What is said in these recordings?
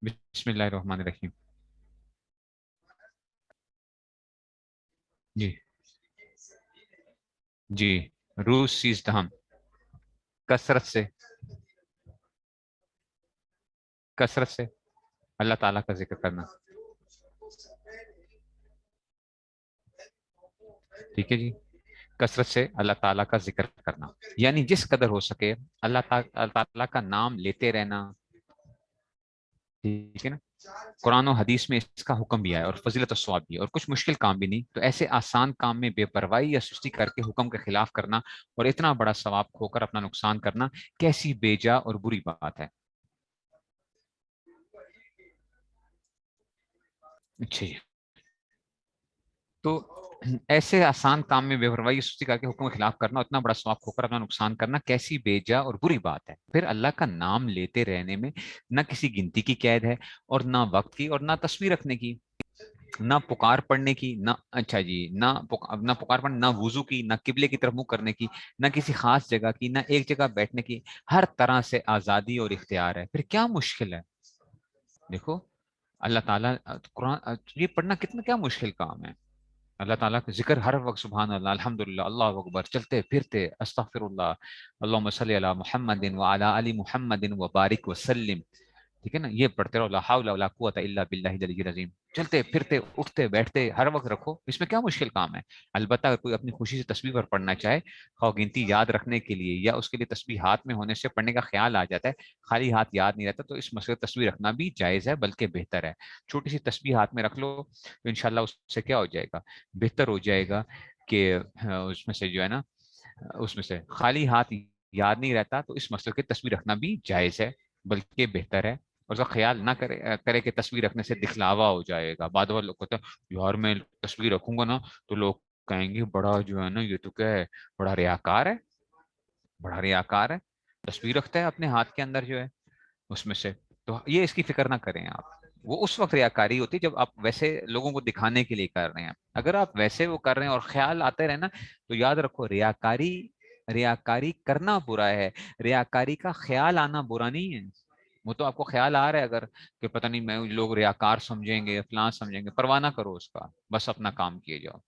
بسم اللہ الرحمن الرحیم. جی. جی. روز سیزد ہم کثرت سے. کثرت سے اللہ تعالیٰ کا ذکر کرنا. ٹھیک ہے جی. کثرت سے اللہ تعالیٰ کا ذکر کرنا، یعنی جس قدر ہو سکے اللہ تعالیٰ کا نام لیتے رہنا. ٹھیک ہے نا. قرآن و حدیث میں اس کا حکم بھی ہے اور فضیلت و ثواب بھی ہے، اور کچھ مشکل کام بھی نہیں، تو ایسے آسان کام میں بے پرواہی یا سستی کر کے حکم کے خلاف کرنا اور اتنا بڑا ثواب کھو کر اپنا نقصان کرنا کیسی بیجا اور بری بات ہے. اچھا جی. تو ایسے آسان کام میں بے پرواہی سستی کر کے حکم کے خلاف کرنا، اتنا بڑا ثواب کھو کر اپنا نقصان کرنا کیسی بیجا اور بری بات ہے. پھر اللہ کا نام لیتے رہنے میں نہ کسی گنتی کی قید ہے، اور نہ وقت کی، اور نہ تصویر رکھنے کی، نہ پکار پڑنے کی، نہ اچھا جی نہ پکار پڑنے، نہ وضو کی، نہ قبلے کی طرف منہ کرنے کی، نہ کسی خاص جگہ کی، نہ ایک جگہ بیٹھنے کی. ہر طرح سے آزادی اور اختیار ہے. پھر کیا مشکل ہے؟ دیکھو، اللہ تعالیٰ قرآن یہ پڑھنا کتنا کیا مشکل کام ہے. اللہ تعالیٰ کا ذکر ہر وقت سبحان اللہ، الحمد للہ، اللہ اکبر، چلتے پھرتے استغفر اللہ، اللہم صلی علی محمد وعلی آل محمد وبارک وسلم. ٹھیک ہے نا. یہ پڑھتے رہو، لا حول ولا قوت الا باللہ العلی العظیم. چلتے پھرتے اٹھتے بیٹھتے ہر وقت رکھو، اس میں کیا مشکل کام ہے. البتہ اگر کوئی اپنی خوشی سے تسبیح پر پڑھنا چاہے، خواہ گنتی یاد رکھنے کے لیے یا اس کے لیے تسبیح ہاتھ میں ہونے سے پڑھنے کا خیال آ جاتا ہے، خالی ہاتھ یاد نہیں رہتا، تو اس مسئلے تسبیح رکھنا بھی جائز ہے، بلکہ بہتر ہے. چھوٹی سی تسبیح ہاتھ میں رکھ لو تو انشاءاللہ اس سے کیا ہو جائے گا، بہتر ہو جائے گا کہ اس میں سے جو ہے نا، اس میں سے خالی ہاتھ یاد نہیں رہتا، تو اس مسئلے کی تصویر رکھنا بھی جائز ہے، بلکہ بہتر ہے. اور اس کا خیال نہ کرے کہ تصویر رکھنے سے دکھلاوا ہو جائے گا. بعد وہ لوگ کہتے ہیں یار میں تصویر رکھوں گا نا تو لوگ کہیں گے بڑا جو ہے نا یہ تو کیا ہے، بڑا ریاکار ہے. بڑا ریاکار ہے، تصویر رکھتا ہے اپنے ہاتھ کے اندر جو ہے اس میں سے. تو یہ اس کی فکر نہ کریں آپ. وہ اس وقت ریاکاری ہوتی ہے جب آپ ویسے لوگوں کو دکھانے کے لیے کر رہے ہیں. اگر آپ ویسے وہ کر رہے ہیں اور خیال آتے رہے نا، تو یاد رکھو ریاکاری کرنا برا ہے، ریاکاری کا خیال آنا برا نہیں ہے. وہ تو آپ کو خیال آ رہا ہے اگر کہ پتہ نہیں میں لوگ ریاکار سمجھیں گے، فلاں سمجھیں گے، پرواہ نہ کرو اس کا، بس اپنا کام کیے جاؤ.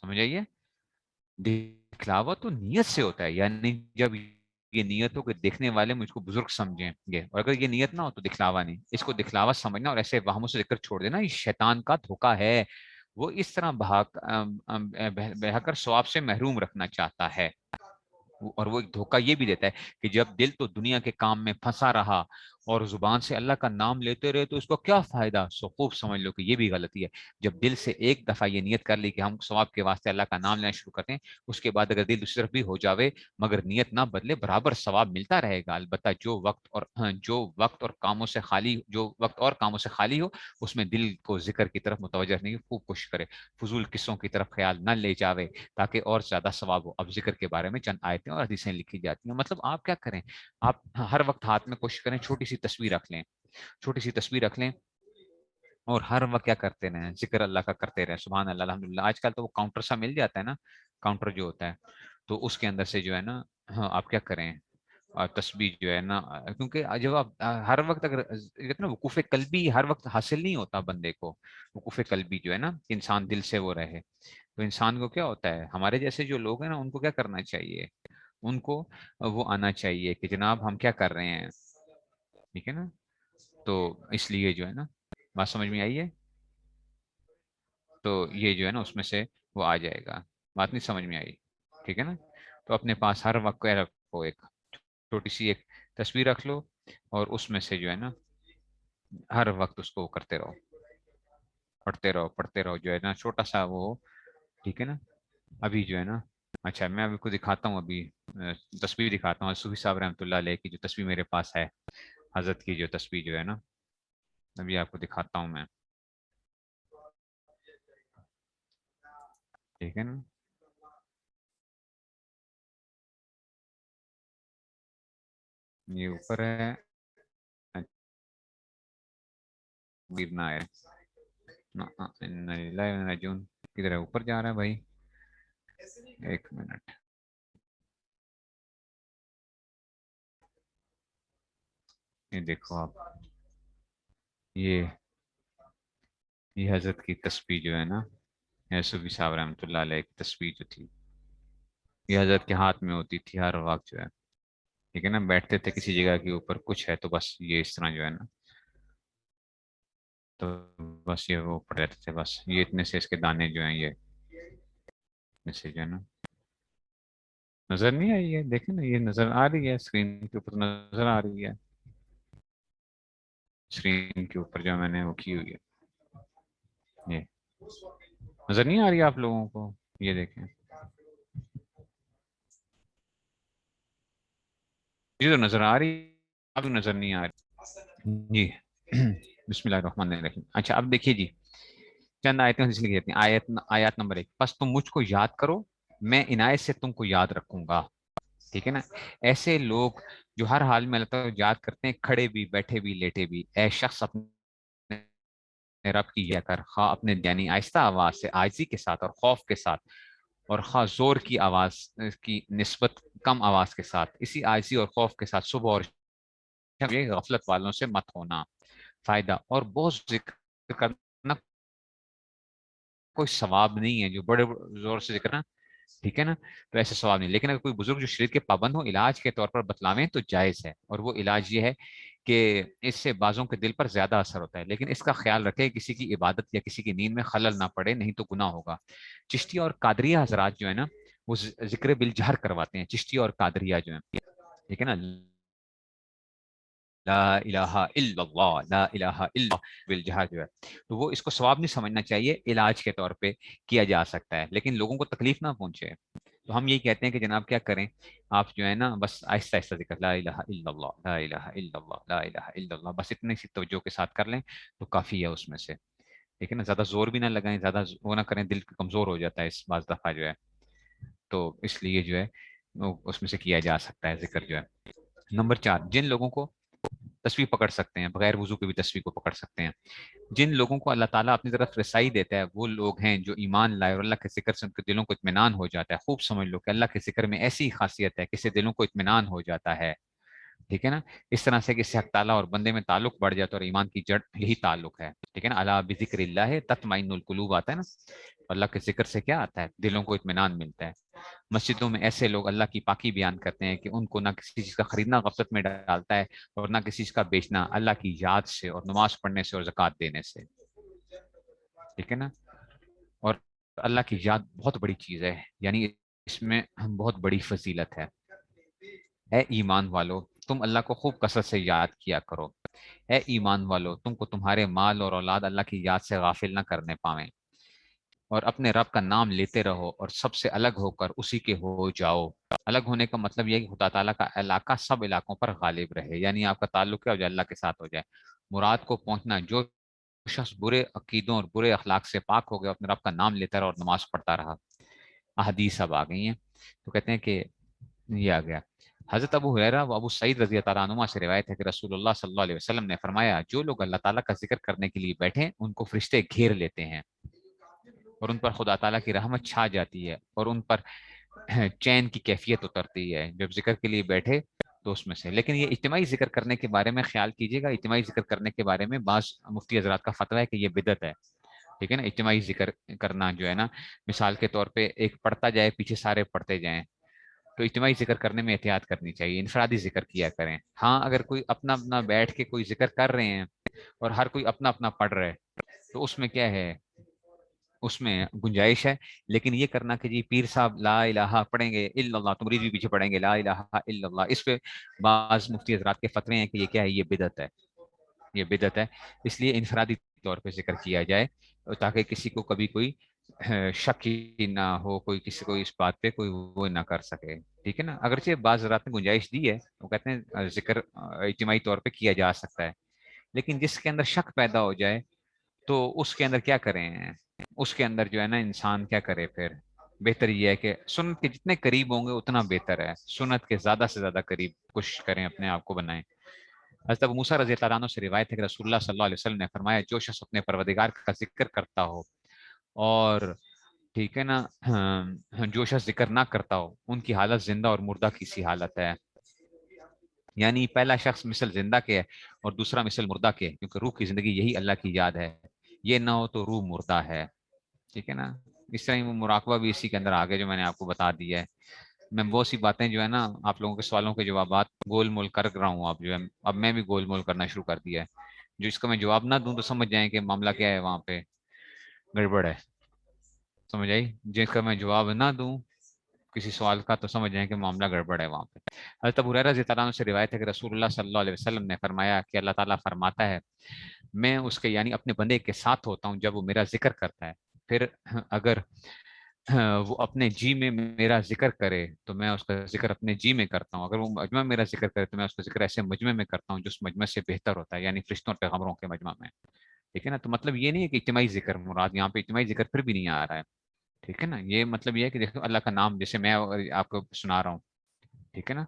سمجھ آئیے. دکھلاوا تو نیت سے ہوتا ہے، یعنی جب یہ نیت ہو کہ دیکھنے والے مجھ کو بزرگ سمجھیں گے، اور اگر یہ نیت نہ ہو تو دکھلاوا نہیں. اس کو دکھلاوا سمجھنا اور ایسے وہموں سے ذکر چھوڑ دینا، یہ شیطان کا دھوکہ ہے. وہ اس طرح بہا کر ثواب سے محروم رکھنا چاہتا ہے. اور وہ ایک دھوکہ یہ بھی دیتا ہے کہ جب دل تو دنیا کے کام میں پھنسا رہا اور زبان سے اللہ کا نام لیتے رہے تو اس کو کیا فائدہ. سو خوب سمجھ لو کہ یہ بھی غلطی ہے. جب دل سے ایک دفعہ یہ نیت کر لی کہ ہم ثواب کے واسطے اللہ کا نام لینا شروع کرتے ہیں، اس کے بعد اگر دل دوسری طرف بھی ہو جاوے مگر نیت نہ بدلے، برابر ثواب ملتا رہے گا. البتہ جو وقت اور کاموں سے خالی ہو، اس میں دل کو ذکر کی طرف متوجہ رہنے کی خوب کوشش کرے، فضول قصوں کی طرف خیال نہ لے جاوے تاکہ اور زیادہ ثواب ہو. اب ذکر کے بارے میں چند آیتیں اور حدیثیں لکھی جاتی ہیں. مطلب آپ کیا کریں، آپ ہر وقت ہاتھ میں کوشش کریں چھوٹی سی تصویر رکھ لیں، چھوٹی سی تصویر رکھ لیں، اور ہر وقت کیا کرتے رہیں، ذکر اللہ کا کرتے رہیں، سبحان اللہ الحمدللہ. آج کل تو وہ کاؤنٹر سا مل جاتا ہے نا، کاؤنٹر جو ہوتا ہے، تو اس کے اندر سے جو ہے نا، ہاں آپ کیا کریں، تسبیح جو ہے نا. کیونکہ جب آپ ہر وقت اگر کہتے ہیں نا وقوف قلبی ہر وقت حاصل نہیں ہوتا بندے کو. وقوف قلبی جو ہے نا، انسان دل سے وہ رہے، تو انسان کو کیا ہوتا ہے، ہمارے جیسے جو لوگ ہیں نا ان کو کیا کرنا چاہیے، ان کو وہ آنا چاہیے کہ جناب ہم کیا کر رہے ہیں. ٹھیک ہے نا. تو اس لیے جو ہے نا، بات سمجھ میں آئیے. تو یہ جو ہے نا اس میں سے وہ آ جائے گا. بات نہیں سمجھ میں آئی. ٹھیک ہے نا. تو اپنے پاس ہر وقت کیا رکھو، ایک چھوٹی سی ایک تصویر رکھ لو، اور اس میں سے جو ہے نا ہر وقت اس کو کرتے رہو، پڑھتے رہو جو ہے نا، چھوٹا سا وہ. ٹھیک ہے نا. ابھی جو ہے نا، اچھا میں ابھی کو دکھاتا ہوں، ابھی تصویر دکھاتا ہوں صوفی صاحب رحمۃ اللہ علیہ کی جو تصویر میرے پاس ہے، حضرت کی جو تصویر جو ہے نا، ابھی آپ کو دکھاتا ہوں میں. ٹھیک ہے نا. یہ اوپر ہے، گرنا ہے. کدھر ہے، اوپر جا رہا ہے بھائی، ایک منٹ. یہ دیکھو آپ، یہ یہ حضرت کی تسبیح جو ہے نا، یوسفی صاحب رحمۃ اللہ علیہ کی تسبیح جو تھی، یہ حضرت کے ہاتھ میں ہوتی تھی ہر وقت جو ہے. ٹھیک ہے نا، بیٹھتے تھے کسی جگہ کے اوپر، کچھ ہے تو بس یہ اس طرح جو ہے نا، تو بس یہ وہ پڑ رہتے تھے، بس یہ اتنے سے اس کے دانے جو ہیں، یہ اتنے سے جو ہے نا. نظر نہیں آئی ہے؟ دیکھیں نا، یہ نظر آ رہی ہے اسکرین کے اوپر، نظر آ رہی ہے اسکرین کے اوپر جو میں نے وہ کی ہوئی ہے. یہ نظر نہیں آ رہی ہے آپ لوگوں کو؟ یہ دیکھیں، یہ تو نظر آ رہی ہے، اب نظر نہیں آ رہی جی. بسم اللہ الرحمن الرحیم. اچھا اب دیکھیے جی، چند آیتیں اس لیے کہتی ہیں. آیات نمبر 1، بس تم مجھ کو یاد کرو، میں عنایت سے تم کو یاد رکھوں گا. ٹھیک ہے نا. ایسے لوگ جو ہر حال میں اللہ تعالیٰ کو یاد کرتے ہیں، کھڑے بھی، بیٹھے بھی، لیٹے بھی. اے شخص اپنے رب کی یا کر، خواہ اپنے یعنی آہستہ آواز سے، عاجزی کے ساتھ اور خوف کے ساتھ، اور خواہ زور کی آواز کی نسبت کم آواز کے ساتھ. اسی عاجزی اور خوف کے ساتھ صبح اور شام یہ غفلت والوں سے مت ہونا. فائدہ اور بہت ذکر کرنا کوئی ثواب نہیں ہے، جو بڑے زور سے ذکر نا، ٹھیک ہے نا، تو ایسے ثواب نہیں. لیکن اگر کوئی بزرگ جو شریعت کے پابند ہو، علاج کے طور پر بتلاویں تو جائز ہے. اور وہ علاج یہ ہے کہ اس سے بعضوں کے دل پر زیادہ اثر ہوتا ہے، لیکن اس کا خیال رکھے کسی کی عبادت یا کسی کی نیند میں خلل نہ پڑے، نہیں تو گناہ ہوگا. چشتی اور قادریہ حضرات جو ہے نا، وہ ذکر بالجہر کرواتے ہیں. چشتی اور قادریہ جو ہیں، ٹھیک ہے نا، لا الہ الا اللہ، لا الہ الا اللہ بالجہر جو ہے، تو وہ اس کو ثواب نہیں سمجھنا چاہیے، علاج کے طور پہ کیا جا سکتا ہے، لیکن لوگوں کو تکلیف نہ پہنچے. تو ہم یہی کہتے ہیں کہ جناب کیا کریں، آپ جو ہے نا بس آہستہ آہستہ ذکر، لا الہ الا اللہ، لا الہ الا اللہ، لا الہ الا اللہ، بس اتنے سی توجہ کے ساتھ کر لیں تو کافی ہے اس میں سے. ٹھیک ہے نا، زیادہ زور بھی نہ لگائیں، زیادہ وہ نہ کریں، دل کمزور ہو جاتا ہے اس بعض دفعہ جو ہے. تو اس لیے جو ہے اس میں سے کیا جا سکتا ہے ذکر جو ہے. نمبر 4، جن لوگوں کو تصویر پکڑ سکتے ہیں، بغیر وضو کے بھی تصویر کو پکڑ سکتے ہیں. جن لوگوں کو اللہ تعالیٰ اپنی طرف رسائی دیتا ہے، وہ لوگ ہیں جو ایمان لائے اور اللہ کے ذکر سے ان کے دلوں کو اطمینان ہو جاتا ہے. خوب سمجھ لو کہ اللہ کے ذکر میں ایسی خاصیت ہے کہ اس سے دلوں کو اطمینان ہو جاتا ہے. ٹھیک ہے نا، اس طرح سے کہ اس سے حق تعالیٰ اور بندے میں تعلق بڑھ جاتا ہے، اور ایمان کی جڑ یہی تعلق ہے. ٹھیک ہے نا، اللہ بذکر اللہ تطمئن القلوب آتا ہے نا، اللہ کے ذکر سے کیا آتا ہے؟ دلوں کو اطمینان ملتا ہے. مسجدوں میں ایسے لوگ اللہ کی پاکی بیان کرتے ہیں کہ ان کو نہ کسی چیز کا خریدنا غفلت میں ڈالتا ہے، اور نہ کسی چیز کا بیچنا، اللہ کی یاد سے اور نماز پڑھنے سے اور زکوٰۃ دینے سے. ٹھیک ہے نا. اور اللہ کی یاد بہت بڑی چیز ہے، یعنی اس میں بہت بڑی فضیلت ہے. اے ایمان والو، تم اللہ کو خوب کثرت سے یاد کیا کرو. اے ایمان والو، تم کو تمہارے مال اور اولاد اللہ کی یاد سے غافل نہ کرنے پاویں، اور اپنے رب کا نام لیتے رہو، اور سب سے الگ ہو کر اسی کے ہو جاؤ. الگ ہونے کا مطلب یہ ہے کہ خدا تعالیٰ کا علاقہ سب علاقوں پر غالب رہے، یعنی آپ کا تعلق کیا ہو جائے؟ اللہ کے ساتھ ہو جائے. مراد کو پہنچنا، جو شخص برے عقیدوں اور برے اخلاق سے پاک ہو گیا، اپنے رب کا نام لیتا رہا اور نماز پڑھتا رہا. احادیث اب آ گئی ہیں، تو کہتے ہیں کہ یہ آ گیا. حضرت ابو ہریرہ و ابو سعید رضی اللہ عنہما سے روایت ہے کہ رسول اللہ صلی اللہ علیہ وسلم نے فرمایا، جو لوگ اللہ تعالیٰ کا ذکر کرنے کے لیے بیٹھیں، ان کو فرشتے گھیر لیتے ہیں، اور ان پر خدا تعالیٰ کی رحمت چھا جاتی ہے، اور ان پر چین کی کیفیت اترتی ہے جب ذکر کے لیے بیٹھے تو اس میں سے. لیکن یہ اجتماعی ذکر کرنے کے بارے میں خیال کیجیے گا، اجتماعی ذکر کرنے کے بارے میں بعض مفتی حضرات کا فتویٰ ہے کہ یہ بدعت ہے. ٹھیک ہے نا، اجتماعی ذکر کرنا جو ہے نا، مثال کے طور پہ ایک پڑھتا جائے، پیچھے سارے پڑھتے جائیں، تو اجتماعی ذکر کرنے میں احتیاط کرنی چاہیے، انفرادی ذکر کیا کریں. ہاں اگر کوئی اپنا اپنا بیٹھ کے کوئی ذکر کر رہے ہیں اور ہر کوئی اپنا اپنا پڑھ رہے، تو اس میں کیا ہے، اس میں گنجائش ہے. لیکن یہ کرنا کہ جی پیر صاحب لا الہ پڑھیں گے الا اللہ، تو مرید بھی پیچھے پڑھیں گے لا الہ الا اللہ، اس پہ بعض مفتی حضرات کے فتوے ہیں کہ یہ کیا ہے، یہ بدعت ہے، یہ بدعت ہے. اس لیے انفرادی طور پہ ذکر کیا جائے، تاکہ کسی کو کبھی کوئی شک ہی نہ ہو، کوئی کسی کو اس بات پہ کوئی وہ نہ کر سکے. ٹھیک ہے نا، اگرچہ بعض حضرات نے گنجائش دی ہے، وہ کہتے ہیں ذکر اجتماعی طور پہ کیا جا سکتا ہے، لیکن جس کے اندر شک پیدا ہو جائے تو اس کے اندر کیا کریں، اس کے اندر جو ہے نا انسان کیا کرے پھر. بہتر یہ ہے کہ سنت کے جتنے قریب ہوں گے اتنا بہتر ہے، سنت کے زیادہ سے زیادہ قریب کوشش کریں، اپنے آپ کو بنائیں. حضرت ابو موسیٰ رضی اللہ عنہ سے روایت ہے کہ رسول اللہ صلی اللہ علیہ وسلم نے فرمایا، جو شخص اپنے پروردگار کا ذکر کرتا ہو اور ٹھیک ہے نا جو شخص ذکر نہ کرتا ہو، ان کی حالت زندہ اور مردہ کی سی حالت ہے. یعنی پہلا شخص مثل زندہ کے ہے اور دوسرا مثل مردہ کے، کیونکہ روح کی زندگی یہی اللہ کی یاد ہے، یہ نہ ہو تو روح مردہ ہے، ٹھیک ہے نا. اس طرح وہ مراقبہ بھی اسی کے اندر آگے جو میں نے آپ کو بتا دیا ہے. میں بہت سی باتیں جو ہے نا آپ لوگوں کے سوالوں کے جوابات گول مول کر رہا ہوں، اب جو ہے اب میں بھی گول مول کرنا شروع کر دیا ہے. جو اس کا میں جواب نہ دوں تو سمجھ جائیں کہ معاملہ کیا ہے، وہاں پہ گڑبڑ ہے. سمجھ آئی؟ جس کا میں جواب نہ دوں کسی سوال کا تو سمجھ جائیں کہ معاملہ گڑبڑ ہے وہاں پہ. حضرت ابو ہریرہ رضی اللہ عنہ سے روایت ہے کہ رسول اللہ صلی اللہ علیہ وسلم نے فرمایا کہ اللہ تعالیٰ فرماتا ہے میں اس کے یعنی اپنے بندے کے ساتھ ہوتا ہوں جب وہ میرا ذکر کرتا ہے، پھر اگر وہ اپنے جی میں میرا ذکر کرے تو میں اس کا ذکر اپنے جی میں کرتا ہوں، اگر وہ مجمع میں میرا ذکر کرے تو میں اس کا ذکر ایسے مجمع میں کرتا ہوں جو اس مجمع سے بہتر ہوتا ہے، یعنی فرشتوں اور پیغمبروں کے مجمع میں. ٹھیک ہے نا. تو مطلب یہ نہیں ہے کہ اجتماعی ذکر مراد، یہاں پہ اجتماعی ذکر پھر بھی نہیں آ رہا ہے. ٹھیک ہے نا. یہ مطلب یہ ہے کہ دیکھو اللہ کا نام جیسے میں آپ کو سنا رہا ہوں، ٹھیک ہے نا،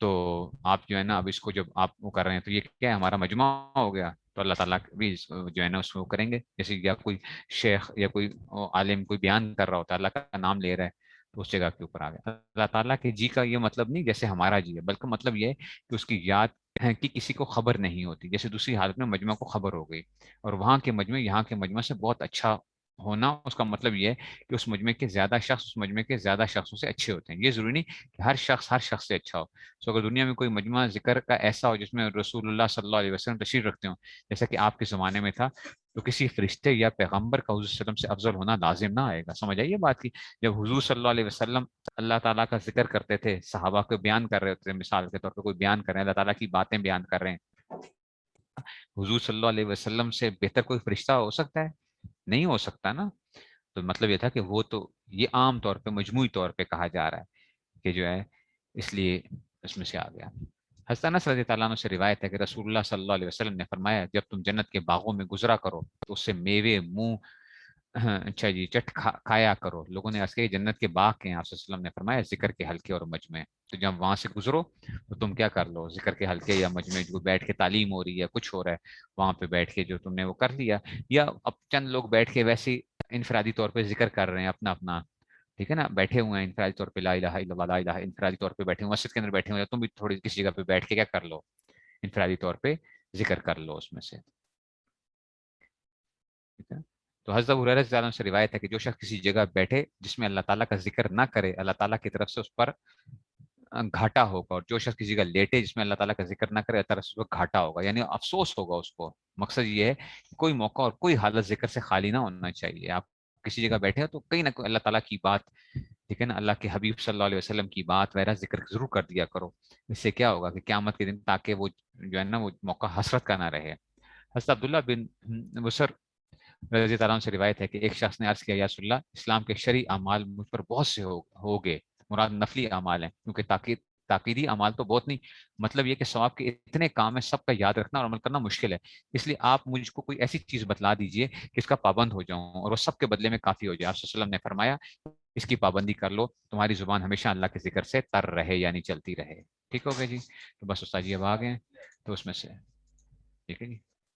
تو آپ جو ہے نا اب اس کو جب آپ وہ کر رہے ہیں تو یہ کیا ہے، ہمارا مجمع ہو گیا، تو اللہ تعالیٰ بھی جو ہے نا اس کو کریں گے. جیسے یا کوئی شیخ یا کوئی عالم کوئی بیان کر رہا ہوتا ہے، اللہ کا نام لے رہا ہے تو اس جگہ کے اوپر آ گیا. اللہ تعالیٰ کے جی کا یہ مطلب نہیں جیسے ہمارا جی ہے، بلکہ مطلب یہ ہے کہ اس کی یاد ہے کہ کسی کو خبر نہیں ہوتی، جیسے دوسری حالت میں مجمع کو خبر ہو گئی، اور وہاں کے مجمع یہاں کے مجمع سے بہت اچھا ہونا، اس کا مطلب یہ ہے کہ اس مجمع کے زیادہ شخص اس مجمع کے زیادہ شخصوں سے اچھے ہوتے ہیں. یہ ضروری نہیں کہ ہر شخص سے اچھا ہو. سو اگر دنیا میں کوئی مجمع ذکر کا ایسا ہو جس میں رسول اللہ صلی اللہ علیہ وسلم تشریف رکھتے ہوں، جیسا کہ آپ کے زمانے میں تھا، تو کسی فرشتے یا پیغمبر کا حضور صلی اللہ علیہ وسلم سے افضل ہونا لازم نہ آئے گا. سمجھ آئیے بات کی. جب حضور صلی اللہ علیہ وسلم اللہ تعالیٰ کا ذکر کرتے تھے، صحابہ کو بیان کر رہے ہوتے تھے، مثال کے طور پہ کوئی بیان کر رہے ہیں، اللہ تعالیٰ کی باتیں بیان کر رہے ہیں، حضور صلی اللہ علیہ وسلم سے بہتر کوئی فرشتہ ہو سکتا ہے؟ نہیں ہو سکتا نا. تو مطلب یہ تھا کہ وہ تو یہ عام طور پہ مجموعی طور پہ کہا جا رہا ہے کہ جو ہے اس لیے اس میں سے آ گیا. حضرت انس رضی اللہ عنہ سے روایت ہے کہ رسول اللہ صلی اللہ علیہ وسلم نے فرمایا جب تم جنت کے باغوں میں گزرا کرو تو اس سے میوے منہ اچھا جی کھایا کرو. لوگوں نے عرض کیا جنت کے باغ کے ہیں، آپ صلی اللہ علیہ وسلم نے فرمایا ذکر کے حلقے اور مجمع. تو جب وہاں سے گزرو تو تم کیا کر لو، ذکر کے حلقے یا مجمع جو بیٹھ کے تعلیم ہو رہی ہے، کچھ ہو رہا ہے وہاں پہ بیٹھ کے جو تم نے وہ کر لیا، یا اب چند لوگ بیٹھ کے ویسے ہی انفرادی طور پہ ذکر کر رہے ہیں اپنا اپنا، ٹھیک ہے نا، بیٹھے ہوئے ہیں انفرادی طور پہ لا الہ الا اللہ لا الہ، انفرادی طور پہ بیٹھے ہوئے مسجد کے اندر بیٹھے ہوئے، تم بھی تھوڑی کسی جگہ پہ بیٹھ کے کیا کر لو، انفرادی طور پہ ذکر کر لو اس میں سے. ٹھیک ہے. تو حضرت ابو ہریرہ رضی اللہ عنہ سے روایت ہے کہ جو شخص کسی جگہ بیٹھے جس میں اللہ تعالیٰ کا ذکر نہ کرے، اللہ تعالیٰ کی طرف سے اس پر گھاٹا ہوگا، اور جو شخص کسی جگہ لیٹے جس میں اللہ تعالیٰ کا ذکر نہ کرے، اللہ تعالیٰ سے اس پر گھاٹا ہوگا، یعنی افسوس ہوگا اس کو. مقصد یہ ہے کہ کوئی موقع اور کوئی حالت ذکر سے خالی نہ ہونا چاہیے. آپ کسی جگہ بیٹھے ہو تو کہیں نہ کوئی اللہ تعالیٰ کی بات، ٹھیک ہے نا، اللہ کے حبیب صلی اللہ علیہ وسلم کی بات وغیرہ ذکر ضرور کر دیا کرو. اس سے کیا ہوگا کہ قیامت کے دن تاکہ وہ جو ہے نا وہ موقع حسرت کا نہ رہے. حضرت عبداللہ بن بصر رضی اللہ عنہ سے روایت ہے کہ ایک شخص نے عرض کیا یا رسول اللہ اسلام کے شرعی اعمال مجھ پر بہت سے ہو گئے، مراد نفلی اعمال ہیں، کیونکہ تاکیدی اعمال تو بہت نہیں، مطلب یہ کہ ثواب کے اتنے کام ہیں سب کا یاد رکھنا اور عمل کرنا مشکل ہے، اس لیے آپ مجھ کو کوئی ایسی چیز بتلا دیجئے کہ اس کا پابند ہو جاؤں اور وہ سب کے بدلے میں کافی ہو جائے. آپ صلی اللہ علیہ وسلم نے فرمایا اس کی پابندی کر لو، تمہاری زبان ہمیشہ اللہ کے ذکر سے تر رہے، یعنی چلتی رہے. ٹھیک ہو گیا جی. تو بس استاد جی اب آ گئے تو اس میں سے ٹھیک ہے جی.